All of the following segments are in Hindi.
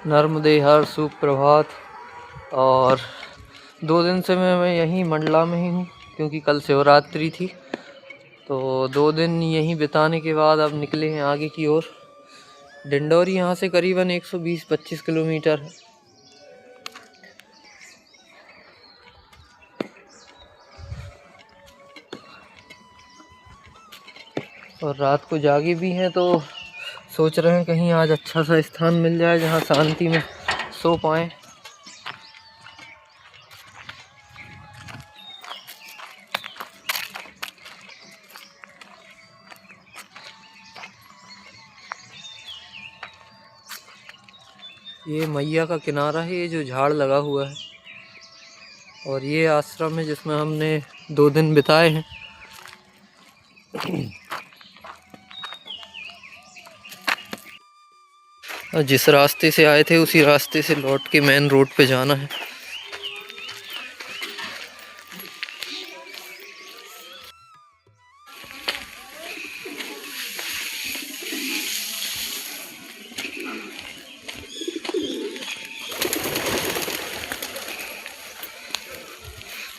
नर्मदे हर सुप्रभात। और 2 दिन से मैं यहीं मंडला में ही हूँ, क्योंकि कल शिवरात्रि थी। तो 2 दिन यहीं बिताने के बाद अब निकले हैं आगे की ओर। डिंडोरी यहाँ से करीबन 120-25 किलोमीटर है। और रात को जागे भी हैं, तो सोच रहे हैं कहीं आज अच्छा सा स्थान मिल जाए जहाँ शांति में सो पाएँ। ये मैया का किनारा है, ये जो झाड़ लगा हुआ है, और ये आश्रम है जिसमें हमने 2 दिन बिताए हैं। और जिस रास्ते से आए थे उसी रास्ते से लौट के मेन रोड पे जाना है।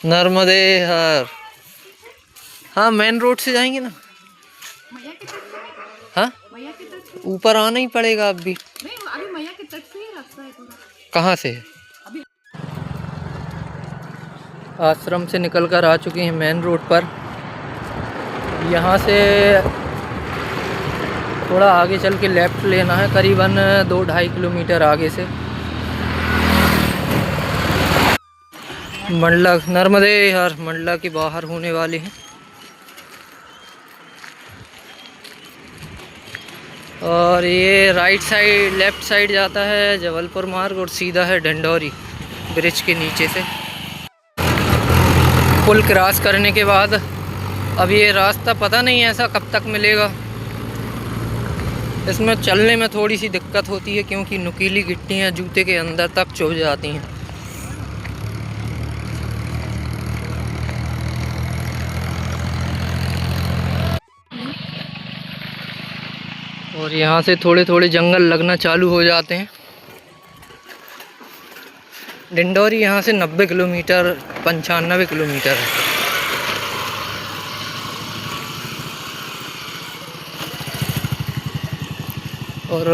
नर्मदे हर। हाँ, मेन रोड से जाएंगे ना। हाँ, ऊपर आना ही पड़ेगा अब भी। अभी मैया के तट से ही रास्ता है पूरा। कहाँ से? आश्रम से निकलकर आ चुके हैं मेन रोड पर। यहाँ से थोड़ा आगे चल के लेफ़्ट लेना है, करीबन 2-2.5 किलोमीटर आगे से। मंडला, नर्मदे हर मंडला के बाहर होने वाले हैं। और ये राइट साइड, लेफ़्ट साइड जाता है जबलपुर मार्ग, और सीधा है डिंडोरी ब्रिज के नीचे से। पुल क्रॉस करने के बाद अब ये रास्ता पता नहीं ऐसा कब तक मिलेगा। इसमें चलने में थोड़ी सी दिक्कत होती है, क्योंकि नुकीली गिट्टियाँ जूते के अंदर तक चुभ जाती हैं। और यहाँ से थोड़े थोड़े जंगल लगना चालू हो जाते हैं। डिंडोरी यहाँ से 90 किलोमीटर 95 किलोमीटर है। और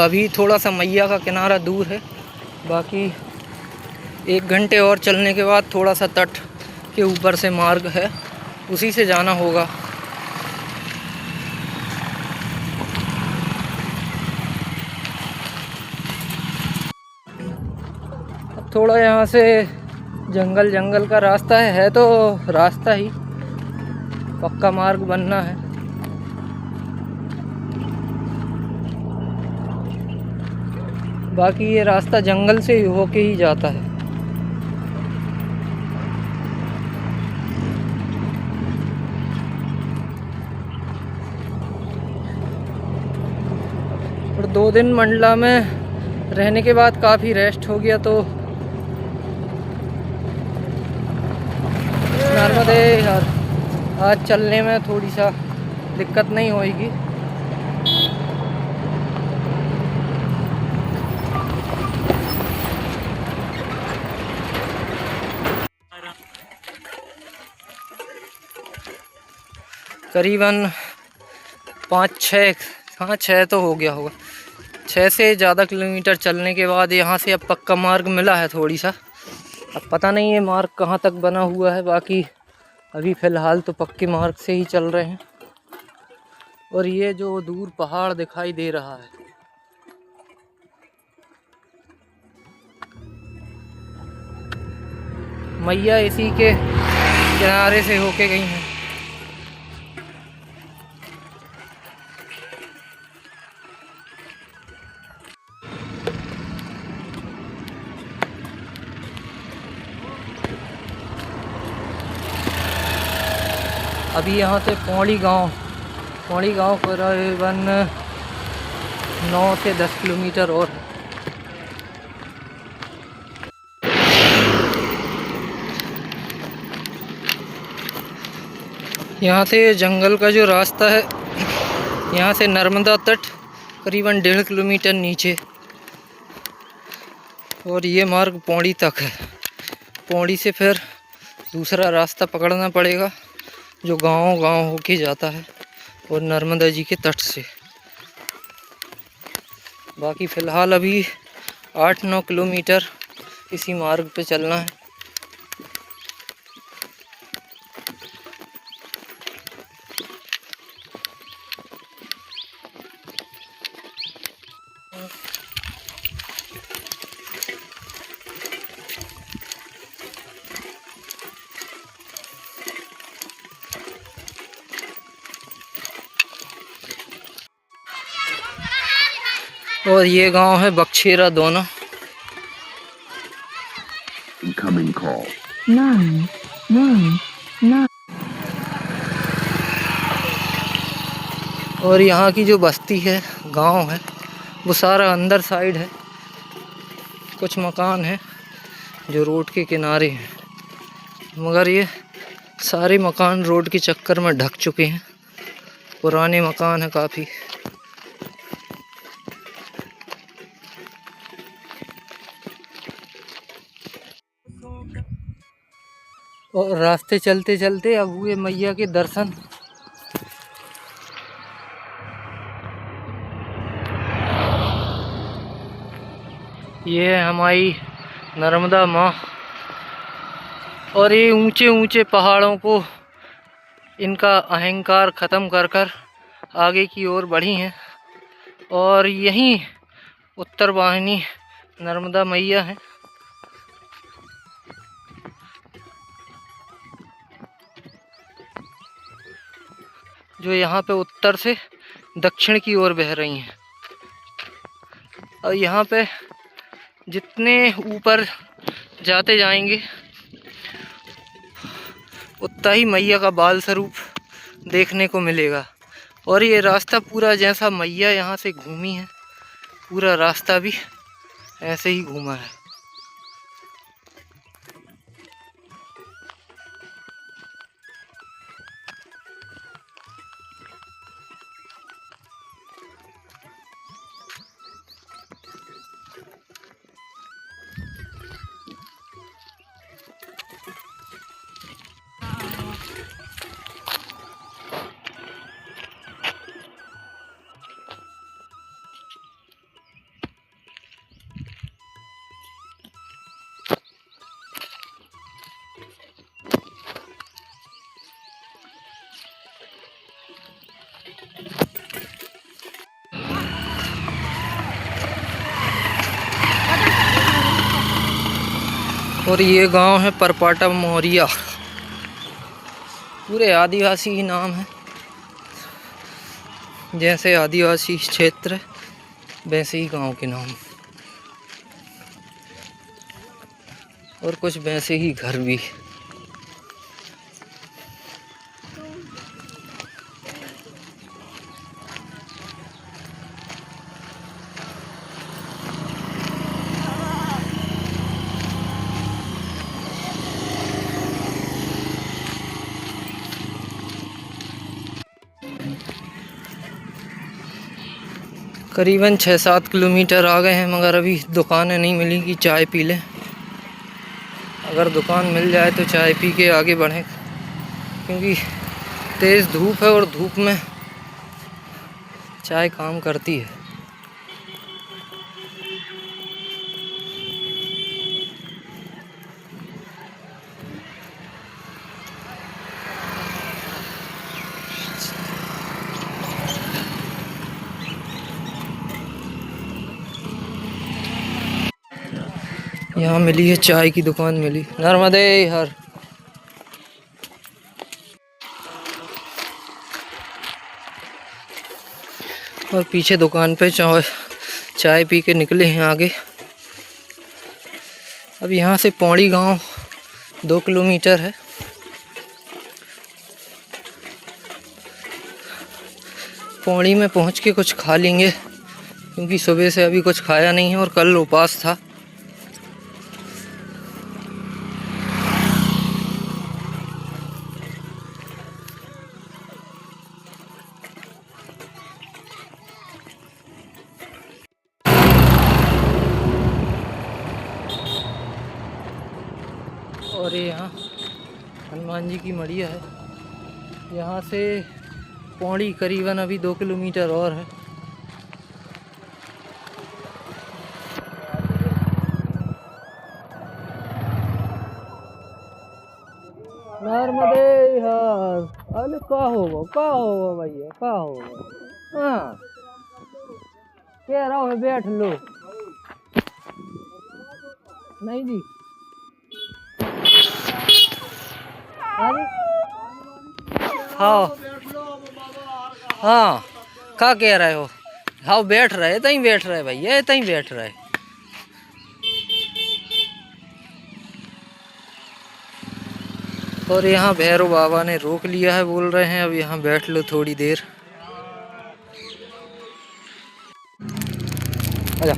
अभी थोड़ा सा मैया का किनारा दूर है, बाकी 1 घंटे और चलने के बाद थोड़ा सा तट के ऊपर से मार्ग है, उसी से जाना होगा। थोड़ा यहाँ से जंगल जंगल का रास्ता है तो रास्ता ही, पक्का मार्ग बनना है। बाकी ये रास्ता जंगल से होके ही जाता है। और 2 दिन मंडला में रहने के बाद काफ़ी रेस्ट हो गया, तो नर्मदे यार आज चलने में थोड़ी सा दिक्कत नहीं होएगी। करीबन 5-6 तो हो गया होगा। 6 से ज़्यादा किलोमीटर चलने के बाद यहाँ से अब पक्का मार्ग मिला है थोड़ी सा। अब पता नहीं ये मार्ग कहाँ तक बना हुआ है, बाकी अभी फ़िलहाल तो पक्के मार्ग से ही चल रहे हैं। और ये जो दूर पहाड़ दिखाई दे रहा है, मैया इसी के किनारे से होके गई हैं। अभी यहाँ से पौड़ी गांव करीबन 9 से 10 किलोमीटर और है। यहाँ से जंगल का जो रास्ता है, यहाँ से नर्मदा तट करीबन 1.5 किलोमीटर नीचे। और ये मार्ग पौड़ी तक है। पौड़ी से फिर दूसरा रास्ता पकड़ना पड़ेगा जो गांव गांव होके जाता है और नर्मदा जी के तट से। बाकी फ़िलहाल अभी 8-9 किलोमीटर इसी मार्ग पे चलना है। और ये गांव है बक्छेरा दोना। Incoming call. 999 और यहाँ की जो बस्ती है, गांव है, वो सारा अंदर साइड है। कुछ मकान हैं जो रोड के किनारे हैं, मगर ये सारे मकान रोड के चक्कर में ढक चुके हैं। पुराने मकान हैं काफ़ी। और रास्ते चलते चलते अब हुए मैया के दर्शन। ये है हमारी नर्मदा माँ। और ये ऊंचे ऊंचे पहाड़ों को इनका अहंकार ख़त्म कर कर आगे की ओर बढ़ी हैं। और यहीं उत्तर वाहिनी नर्मदा मैया है। जो यहाँ पे उत्तर से दक्षिण की ओर बह रही हैं। और यहाँ पे जितने ऊपर जाते जाएंगे उतना ही मैया का बाल स्वरूप देखने को मिलेगा। और ये रास्ता पूरा जैसा मैया यहाँ से घूमी है, पूरा रास्ता भी ऐसे ही घूमा है। और ये गांव है परपाटा मोहरिया। पूरे आदिवासी ही नाम है, जैसे आदिवासी क्षेत्र वैसे ही गांव के नाम, और कुछ वैसे ही घर भी। करीबन 6-7 किलोमीटर आ गए हैं, मगर अभी दुकानें नहीं मिली कि चाय पी लें। अगर दुकान मिल जाए तो चाय पी के आगे बढ़ें, क्योंकि तेज़ धूप है और धूप में चाय काम करती है। यहाँ मिली है चाय की दुकान मिली, नर्मदे हर। और पीछे दुकान पे चाय पी के निकले हैं आगे। अब यहाँ से पौड़ी गांव 2 किलोमीटर है। पौड़ी में पहुँच के कुछ खा लेंगे, क्योंकि सुबह से अभी कुछ खाया नहीं है और कल उपवास था। और ये यहाँ हनुमान जी की मढ़िया है। यहाँ से पौड़ी करीबन अभी 2 किलोमीटर और है। नर्मदे हर। अरे का होगा भैया, का होगा। हाँ कह रहा हूँ बैठ लो। नहीं जी हाँ हाँ क्या कह रहे हो। हाँ बैठ रहे तहीं बैठ रहे भैया, तहीं बैठ रहे। और यहाँ भैरव बाबा ने रोक लिया है, बोल रहे हैं अब यहाँ बैठ लो थोड़ी देर। आजा।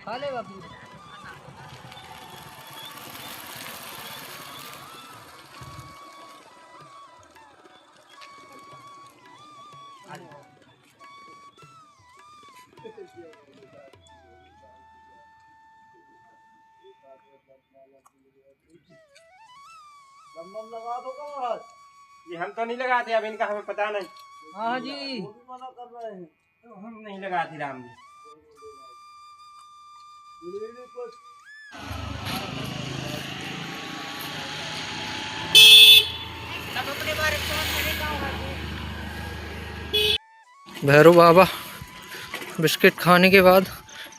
खा लेगा लगा दो महाराज। ये हम तो नहीं लगाते, अब इनका हमें पता नहीं। हाँ जी मना कर रहे हैं तो हम नहीं लगाते राम जी। भैरव बाबा बिस्किट खाने के बाद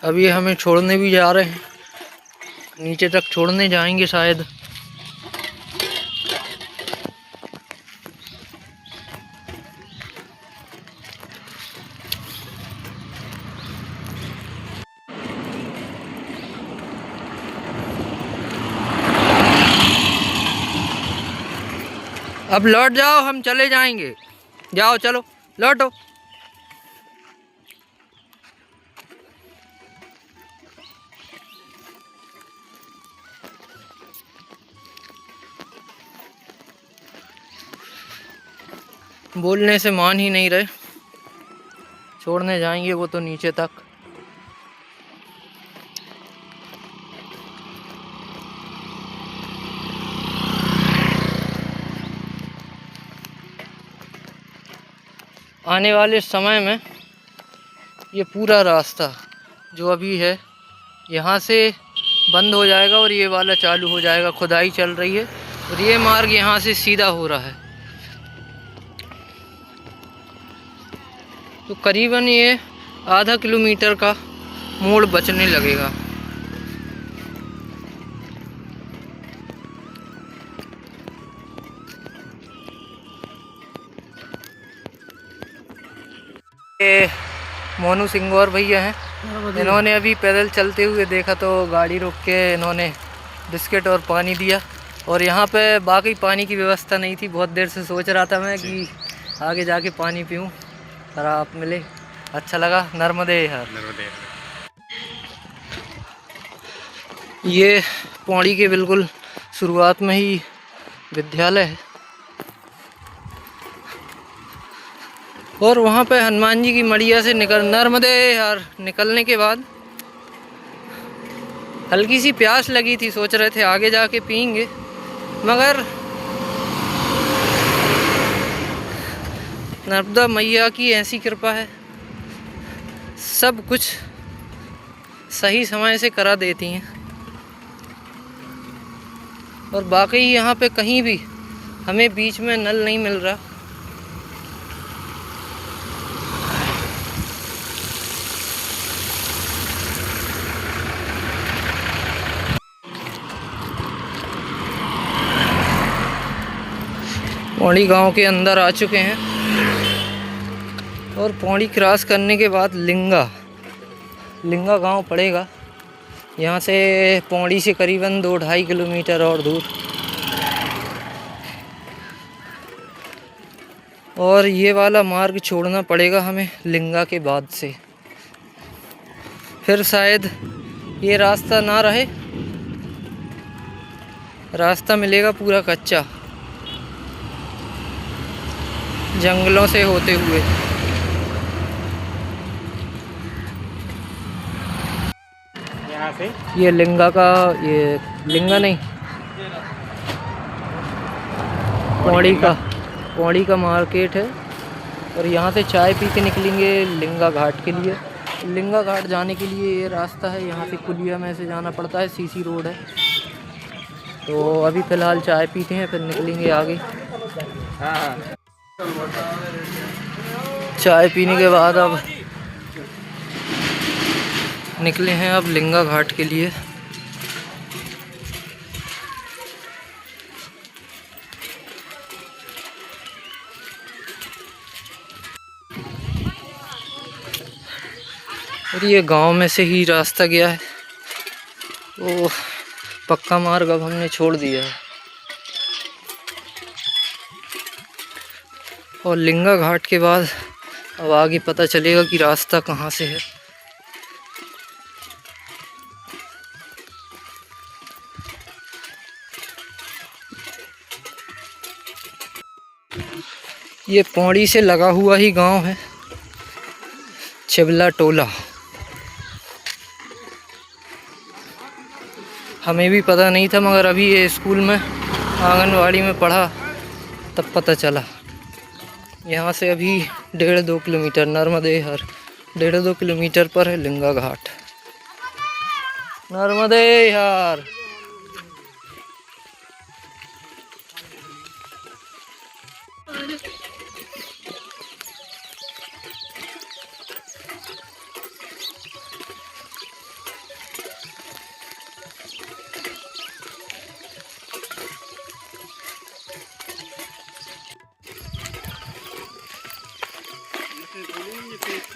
अब ये हमें छोड़ने भी जा रहे हैं, नीचे तक छोड़ने जाएंगे शायद। अब लौट जाओ, हम चले जाएंगे। जाओ चलो लौटो। बोलने से मान ही नहीं रहे, छोड़ने जाएंगे वो तो नीचे तक। आने वाले समय में ये पूरा रास्ता जो अभी है यहाँ से बंद हो जाएगा और ये वाला चालू हो जाएगा। खुदाई चल रही है और ये मार्ग यहाँ से सीधा हो रहा है। तो करीबन ये आधा किलोमीटर का मोड़ बचने लगेगा। ये मोनू सिंह और भैया हैं, इन्होंने अभी पैदल चलते हुए देखा तो गाड़ी रोक के इन्होंने बिस्किट और पानी दिया। और यहाँ पे बाकी पानी की व्यवस्था नहीं थी। बहुत देर से सोच रहा था मैं कि आगे जाके पानी पीऊँ, पर आप मिले, अच्छा लगा। नर्मदे हर। ये पौड़ी के बिल्कुल शुरुआत में ही विद्यालय है और वहाँ पे हनुमान जी की मढ़िया से नर्मदे हर निकलने के बाद हल्की सी प्यास लगी थी। सोच रहे थे आगे जाके पियेंगे, मगर नर्मदा मैया की ऐसी कृपा है, सब कुछ सही समय से करा देती हैं। और बाकी यहाँ पे कहीं भी हमें बीच में नल नहीं मिल रहा। पौड़ी गांव के अंदर आ चुके हैं और पौड़ी क्रॉस करने के बाद लिंगा गांव पड़ेगा। यहाँ से पौड़ी से करीबन 2-2.5 किलोमीटर और दूर। और ये वाला मार्ग छोड़ना पड़ेगा हमें लिंगा के बाद से, फिर शायद ये रास्ता ना रहे, रास्ता मिलेगा पूरा कच्चा जंगलों से होते हुए। यहाँ से ये लिंगा का, ये लिंगा नहीं, पौड़ी का मार्केट है। और यहाँ से चाय पी के निकलेंगे लिंगा घाट के लिए। लिंगा घाट जाने के लिए ये रास्ता है, यहाँ से कुलिया में से जाना पड़ता है, सीसी रोड है। तो अभी फ़िलहाल चाय पीते हैं, फिर निकलेंगे आगे। हाँ चाय पीने के बाद अब निकले हैं अब लिंगा घाट के लिए। और ये गांव में से ही रास्ता गया है, तो पक्का मार्ग अब हमने छोड़ दिया है। और लिंगा घाट के बाद अब आगे पता चलेगा कि रास्ता कहाँ से है। ये पौड़ी से लगा हुआ ही गांव है, चिबला टोला। हमें भी पता नहीं था, मगर अभी ये स्कूल में आंगनवाड़ी में पढ़ा तब पता चला। यहाँ से अभी 1.5-2 किलोमीटर नर्मदे हर 1.5-2 किलोमीटर पर है लिंगा घाट। नर्मदे हर।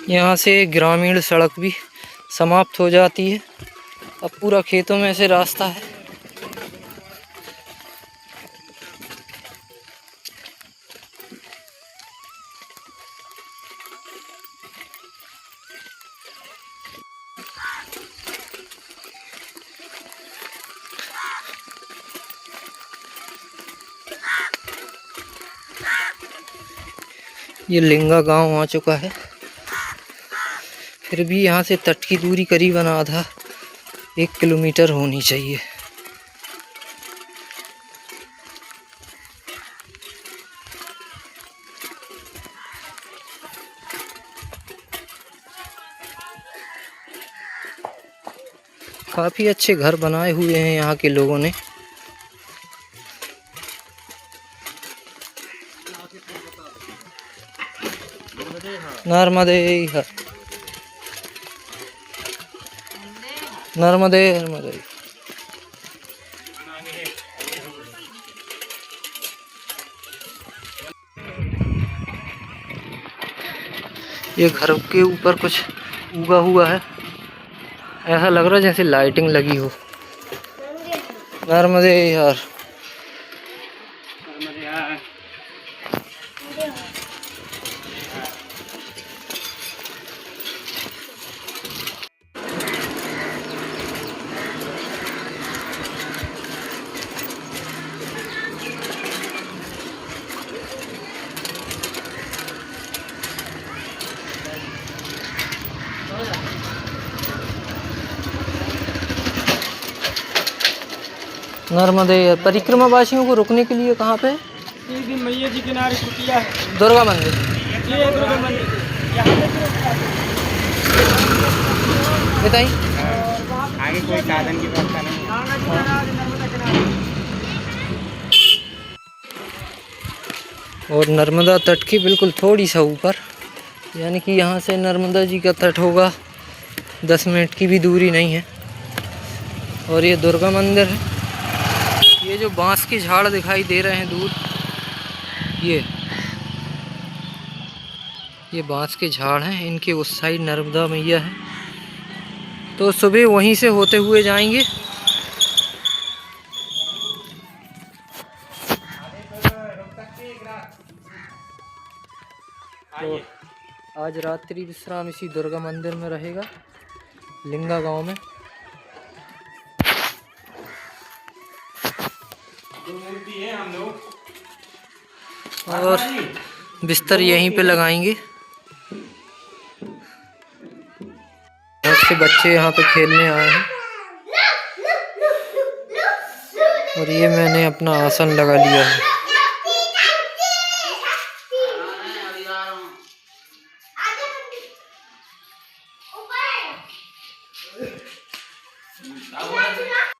यहाँ से ग्रामीण सड़क भी समाप्त हो जाती है, अब पूरा खेतों में से रास्ता है। ये लिंगा गांव आ चुका है। फिर भी यहाँ से तट की दूरी करीबन आधा 1 किलोमीटर होनी चाहिए। काफ़ी अच्छे घर बनाए हुए हैं यहाँ के लोगों ने। नर्मदे हर नर्मदे नर्मदे। ये घर के ऊपर कुछ उगा हुआ है, ऐसा लग रहा है जैसे लाइटिंग लगी हो। नर्मदे यार। नर्मदे परिक्रमा वासियों को रुकने के लिए कहाँ पे? सीधी मैया जी किनारे कुटिया है, दुर्गा मंदिर। ये दुर्गा मंदिर यहाँ पे बताइए। आगे कोई साधन की व्यवस्था नहीं है। और नर्मदा तट की बिल्कुल थोड़ी सा ऊपर, यानी कि यहाँ से नर्मदा जी का तट होगा 10 मिनट की भी दूरी नहीं है। और ये दुर्गा मंदिर है। ये जो बांस के झाड़ दिखाई दे रहे हैं दूर, ये बांस के झाड़ हैं, इनके उस साइड नर्मदा मैया है। तो सुबह वहीं से होते हुए जाएंगे। तो आज रात्रि विश्राम इसी दुर्गा मंदिर में रहेगा। लिंगा गांव में। और बिस्तर यहीं पे लगाएंगे। बहुत से बच्चे यहाँ पे खेलने आए हैं और ये मैंने अपना आसन लगा लिया है।